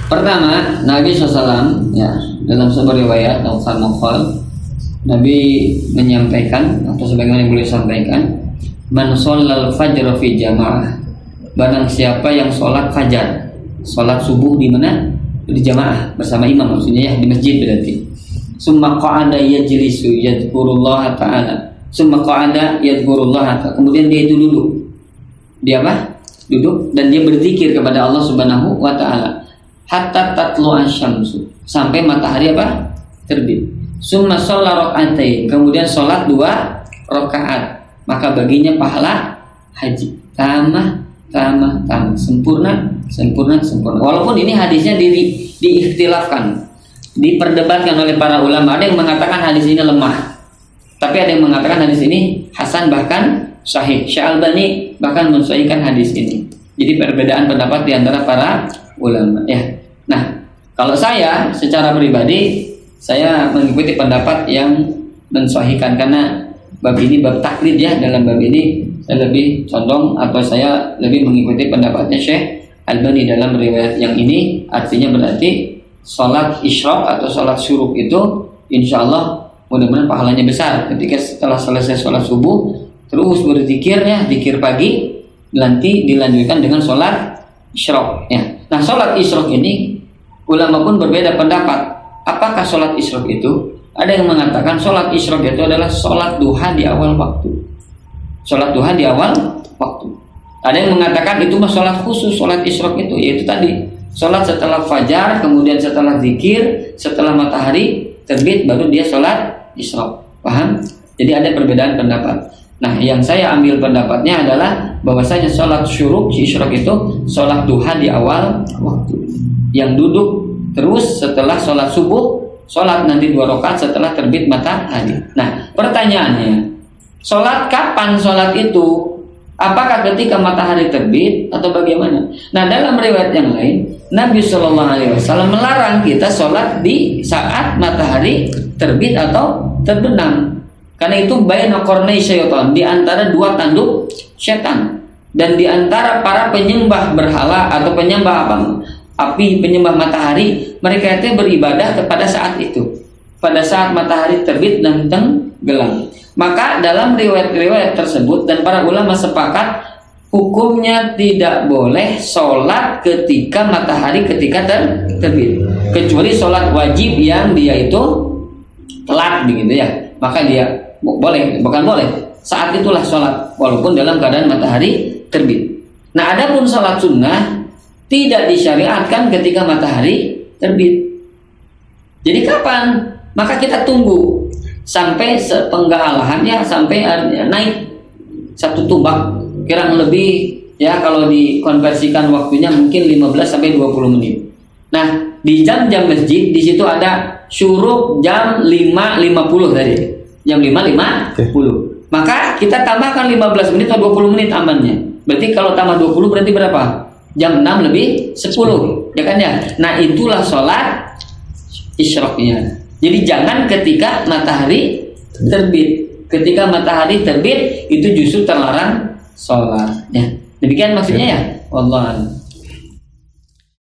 Pertama, Nabi SAW ya dalam sebuah riwayat al-Mukhal, Nabi menyampaikan atau sebagaimana yang beliau sampaikan, man shallal fajr fi jamaah, barang siapa yang sholat fajar, sholat subuh di mana? Di jamaah bersama imam, maksudnya ya di masjid berarti. Summa qa'ada yajlisu yadhkurullah ta'ala. Summa qa'ada yadhkurullah ta'ala. Kemudian dia itu duduk. Dia apa? Duduk dan dia berzikir kepada Allah Subhanahu wa taala. Hatta tatlu asyamsu, sampai matahari apa? Terbit. Summa shalla rak'atain, kemudian sholat 2 rakaat, maka baginya pahala haji. Tamah, sempurna. Walaupun ini hadisnya diikhtilafkan, diperdebatkan oleh para ulama. Ada yang mengatakan hadis ini lemah, tapi ada yang mengatakan hadis ini hasan bahkan sahih. Syalbani bahkan mensahihkan hadis ini. Jadi perbedaan pendapat di antara para ulama ya. Nah, kalau saya secara pribadi saya mengikuti pendapat yang mensahihkan, karena bab ini bab taklid ya. Dalam bab ini saya lebih condong atau saya lebih mengikuti pendapatnya Syekh Albani dalam riwayat yang ini. Artinya berarti sholat isyraq atau sholat syuruk itu insya Allah mudah-mudahan pahalanya besar ketika setelah selesai sholat subuh terus berzikirnya, zikir pagi, nanti dilanjutkan dengan sholat isyraq ya. Nah, sholat isyraq ini ulama pun berbeda pendapat. Apakah sholat isyraq itu? Ada yang mengatakan sholat isyraq itu adalah sholat duha di awal waktu. Sholat duha di awal waktu. Ada yang mengatakan itu mah sholat khusus, sholat isyraq itu yaitu tadi sholat setelah fajar, kemudian setelah zikir, setelah matahari terbit baru dia sholat isyraq. Paham? Jadi ada perbedaan pendapat. Nah, yang saya ambil pendapatnya adalah bahwasanya sholat syuruk isyraq itu sholat duha di awal waktu, yang duduk terus setelah sholat subuh, sholat nanti 2 rakaat setelah terbit matahari. Nah, pertanyaannya, sholat kapan sholat itu? Apakah ketika matahari terbit atau bagaimana? Nah, dalam riwayat yang lain, Nabi SAW melarang kita sholat di saat matahari terbit atau terbenam. Karena itu baina qarnai syaitan, di antara 2 tanduk setan, dan di antara para penyembah berhala atau penyembah penyembah matahari, mereka itu beribadah kepada saat itu, pada saat matahari terbit dan tenggelam. Maka dalam riwayat-riwayat tersebut dan para ulama sepakat hukumnya tidak boleh sholat ketika matahari terbit, kecuali sholat wajib yang dia itu telat begitu ya, maka dia boleh, bukan boleh, saat itulah sholat walaupun dalam keadaan matahari terbit. Nah, adapun sholat sunnah tidak disyariatkan ketika matahari terbit. Jadi kapan? Maka kita tunggu sampai sepenggal alahannya, sampai naik 1 tumbak, kurang lebih ya, kalau dikonversikan waktunya mungkin 15 sampai 20 menit. Nah, di jam-jam masjid di situ ada syuruk jam 5.50 tadi. Jam 5.50. Maka kita tambahkan 15 menit atau 20 menit amannya. Berarti kalau tambah 20 berarti berapa? Jam 6 lebih 10, ya kan ya? Nah, itulah sholat isyraqnya. Jadi jangan ketika matahari terbit. Ketika matahari terbit itu justru terlarang sholat. Ya, demikian maksudnya ya. Wallahu a'lam.